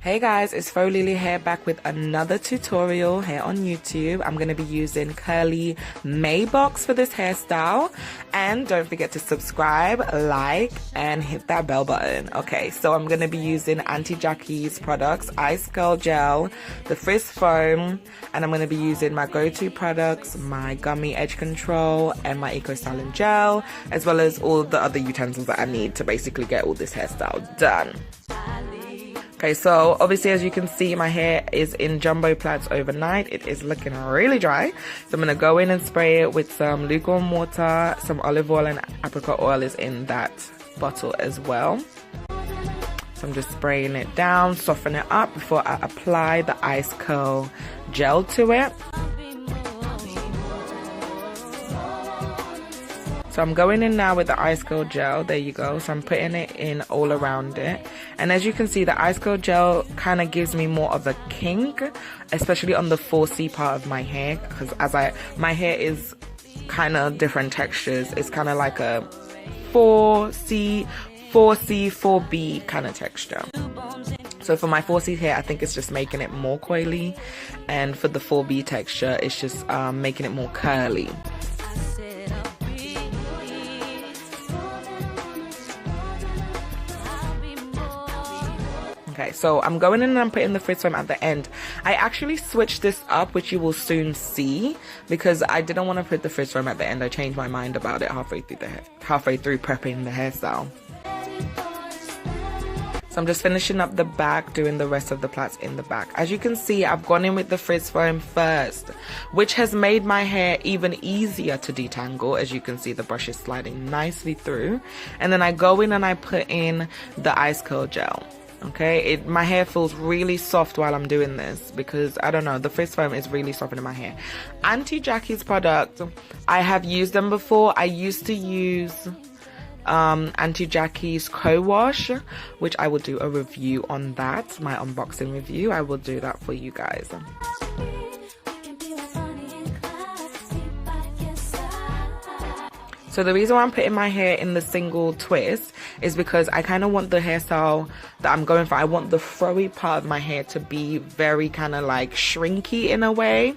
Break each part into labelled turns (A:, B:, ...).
A: Hey guys, it's Fro LeeLee here, back with another tutorial here on YouTube. I'm going to be using Curlee May Box for this hairstyle. And don't forget to subscribe, like, and hit that bell button. Okay, so I'm going to be using AUNT Jackie'S products, Ice Curl Gel, the Frizz Foam, and I'm going to be using my go-to products, my Gummy Edge Control, and my Eco Styling Gel, as well as all the other utensils that I need to basically get all this hairstyle done. Okay, so obviously as you can see, my hair is in jumbo plaits overnight. It is looking really dry. So I'm going to go in and spray it with some lukewarm water. Some olive oil and apricot oil is in that bottle as well. So I'm just spraying it down, soften it up before I apply the Ice Curl Gel to it. So I'm going in now with the Ice Curl Gel, there you go. So I'm putting it in all around it. And as you can see, the Ice Curl Gel kind of gives me more of a kink, especially on the 4C part of my hair. Because my hair is kind of different textures. It's kind of like a 4C, 4B kind of texture. So for my 4C hair, I think it's just making it more coily. And for the 4B texture, it's just making it more curly. Okay, so I'm going in and I'm putting the Frizz Foam at the end. I actually switched this up, which you will soon see, because I didn't want to put the Frizz Foam at the end. I changed my mind about it halfway through prepping the hairstyle. So I'm just finishing up the back, doing the rest of the plaits in the back. As you can see, I've gone in with the Frizz Foam first, which has made my hair even easier to detangle. As you can see, the brush is sliding nicely through. And then I go in and I put in the Ice Curl Gel. Okay, my hair feels really soft while I'm doing this because, I don't know, the Frizz Foam is really softening my hair. AUNT Jackie'S product, I have used them before. I used to use AUNT Jackie'S Co-Wash, which I will do a review on that, my unboxing review. I will do that for you guys. So the reason why I'm putting my hair in the single twist is because I kind of want the hairstyle that I'm going for. I want the froey part of my hair to be very kind of like shrinky in a way.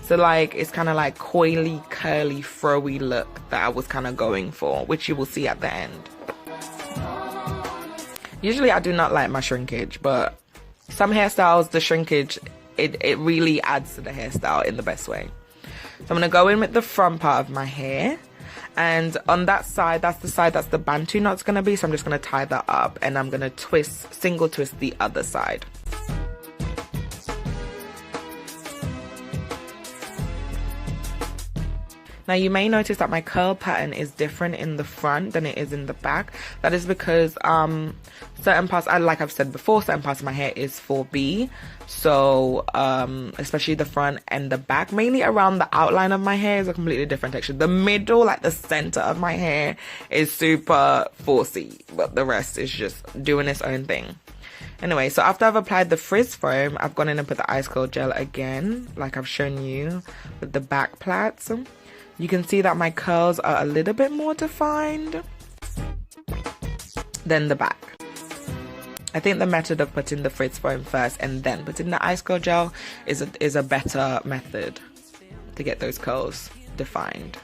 A: So like it's kind of like coily, curly, froey look that I was kind of going for, which you will see at the end. Usually I do not like my shrinkage, but some hairstyles, the shrinkage, it really adds to the hairstyle in the best way. So I'm going to go in with the front part of my hair. And on that side, that's the side that's the Bantu knot's going to be. So I'm just going to tie that up and I'm going to twist, single twist the other side. Now you may notice that my curl pattern is different in the front than it is in the back. That is because certain parts, like I've said before, certain parts of my hair is 4B. So especially the front and the back, mainly around the outline of my hair is a completely different texture. The middle, like the center of my hair, is super 4C, but the rest is just doing its own thing. Anyway, so after I've applied the Frizz Foam, I've gone in and put the Ice Curl Gel again, like I've shown you with the back plaits. You can see that my curls are a little bit more defined than the back. I think the method of putting the Frizz Foam first and then putting the Ice Curl Gel is a better method to get those curls defined.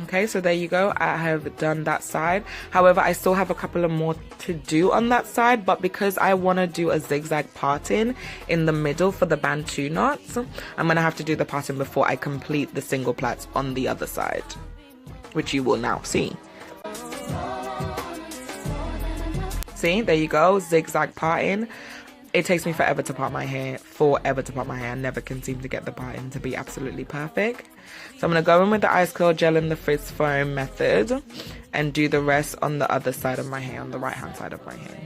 A: Okay, so there you go. I have done that side. However, I still have a couple of more to do on that side, but because I want to do a zigzag parting in the middle for the Bantu knots, I'm going to have to do the parting before I complete the single plaits on the other side, which you will now see. See, there you go, zigzag parting. It takes me forever to part my hair, I never can seem to get the parting to be absolutely perfect. So I'm going to go in with the Ice Curl Gel and the Frizz Foam method and do the rest on the other side of my hair, on the right hand side of my hair.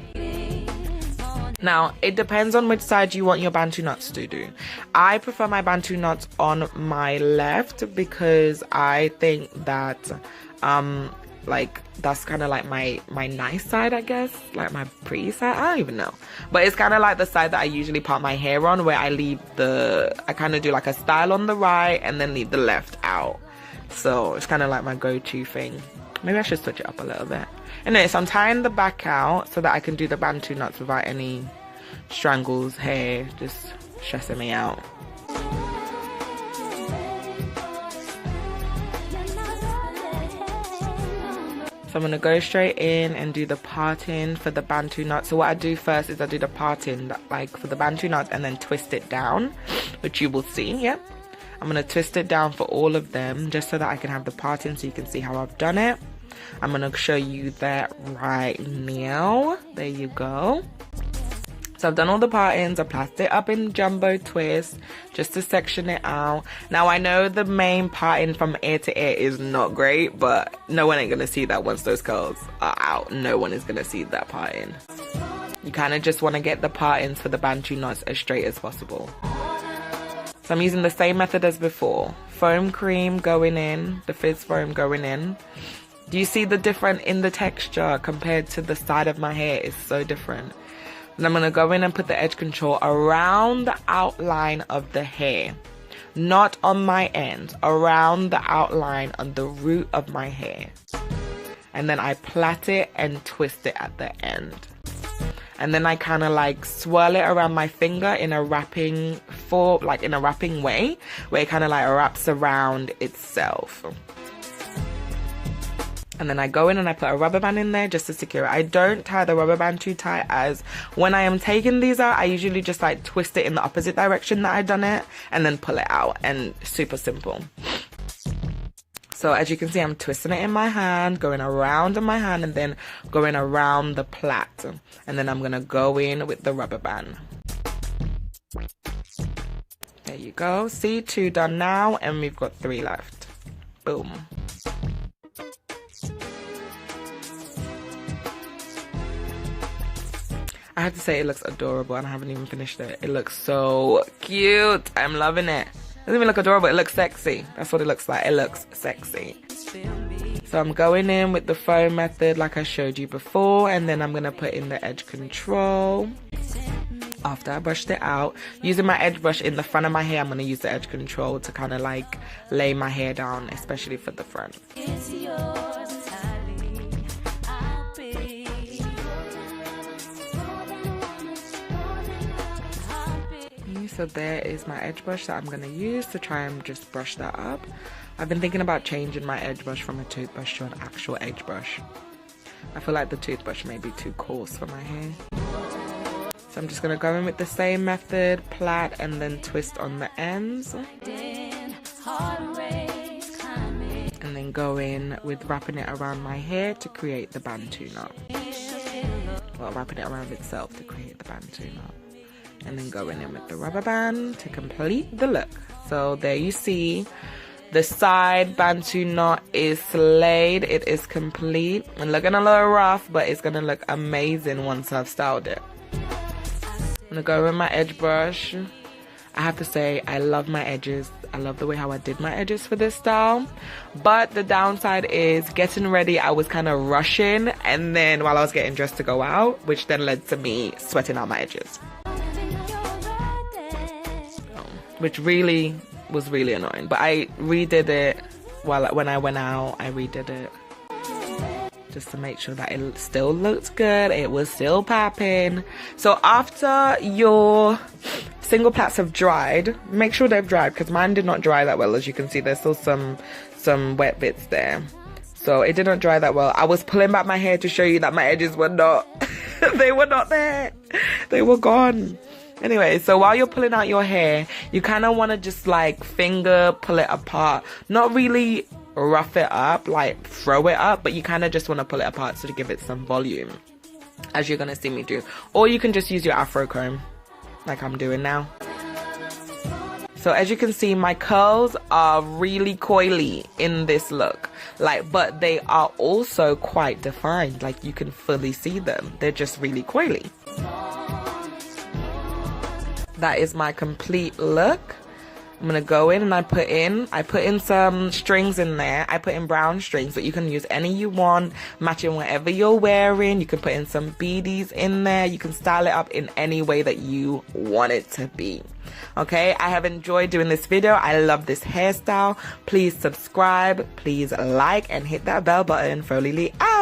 A: Now, it depends on which side you want your Bantu knots to do. I prefer my Bantu knots on my left because I think that like that's kind of like my nice side, I guess, like my pretty side. I don't even know, but it's kind of like the side that I usually part my hair on, where I kind of do like a style on the right and then leave the left out. So it's kind of like my go-to thing. Maybe I should switch it up a little bit. Anyway, so I'm tying the back out so that I can do the bantu knots without any strangles, hair just stressing me out. So I'm going to go straight in and do the parting for the bantu knot. So what I do first is I do the parting like for the bantu knots and then twist it down, which you will see. Yep. I'm going to twist it down for all of them just so that I can have the parting so you can see how I've done it. I'm going to show you that right now. There you go. So I've done all the partings. I plaited it up in jumbo twist just to section it out. Now I know the main parting from ear to ear is not great, but no one ain't going to see that once those curls are out. No one is going to see that parting. You kind of just want to get the partings for the bantu knots as straight as possible. So I'm using the same method as before. Foam cream going in, the frizz foam going in. Do you see the difference in the texture compared to the side of my hair? It's so different. And I'm going to go in and put the edge control around the outline of the hair. Not on my end, around the outline on the root of my hair. And then I plait it and twist it at the end. And then I kind of like swirl it around my finger in a wrapping way, where it kind of like wraps around itself. And then I go in and I put a rubber band in there just to secure it. I don't tie the rubber band too tight, as when I am taking these out, I usually just like twist it in the opposite direction that I've done it and then pull it out, and super simple. So as you can see, I'm twisting it in my hand, going around in my hand and then going around the plait. And then I'm going to go in with the rubber band. There you go. See, 2 done now and we've got 3 left. Boom. I have to say it looks adorable and I haven't even finished it. It looks so cute. I'm loving it. It doesn't even look adorable, it looks sexy. That's what it looks like. It looks sexy. So I'm going in with the foam method like I showed you before, and then I'm going to put in the edge control. After I brushed it out, using my edge brush in the front of my hair, I'm going to use the edge control to kind of like lay my hair down, especially for the front. So there is my edge brush that I'm going to use to try and just brush that up. I've been thinking about changing my edge brush from a toothbrush to an actual edge brush. I feel like the toothbrush may be too coarse for my hair. So I'm just going to go in with the same method, plait and then twist on the ends. And then go in with wrapping it around my hair to create the bantu knot. Well, wrapping it around itself to create the bantu knot. And then going in with the rubber band to complete the look. So there you see, the side bantu knot is slayed. It is complete and looking a little rough, but it's gonna look amazing once I've styled it. I'm gonna go with my edge brush. I have to say, I love my edges. I love the way how I did my edges for this style. But the downside is getting ready, I was kind of rushing, and then while I was getting dressed to go out, which then led to me sweating out my edges. Which really was really annoying, but I redid it when I went out. I redid it just to make sure that it still looked good, it was still popping. So after your single plaits have dried, make sure they've dried, because mine did not dry that well. As you can see, there's still some wet bits there, so it didn't dry that well. I was pulling back my hair to show you that my edges were not they were not there, they were gone. Anyway, so while you're pulling out your hair, you kind of want to just like finger pull it apart. Not really rough it up, like throw it up, but you kind of just want to pull it apart so to give it some volume, as you're going to see me do. Or you can just use your afro comb, like I'm doing now. So as you can see, my curls are really coily in this look, but they are also quite defined. Like you can fully see them. They're just really coily. That is my complete look. I'm gonna go in and I put in some strings in there. I put in brown strings, but you can use any you want, matching whatever you're wearing. You can put in some beadies in there. You can style it up in any way that you want it to be. Okay, I have enjoyed doing this video. I love this hairstyle. Please subscribe, please like, and hit that bell button. Fro LeeLee out.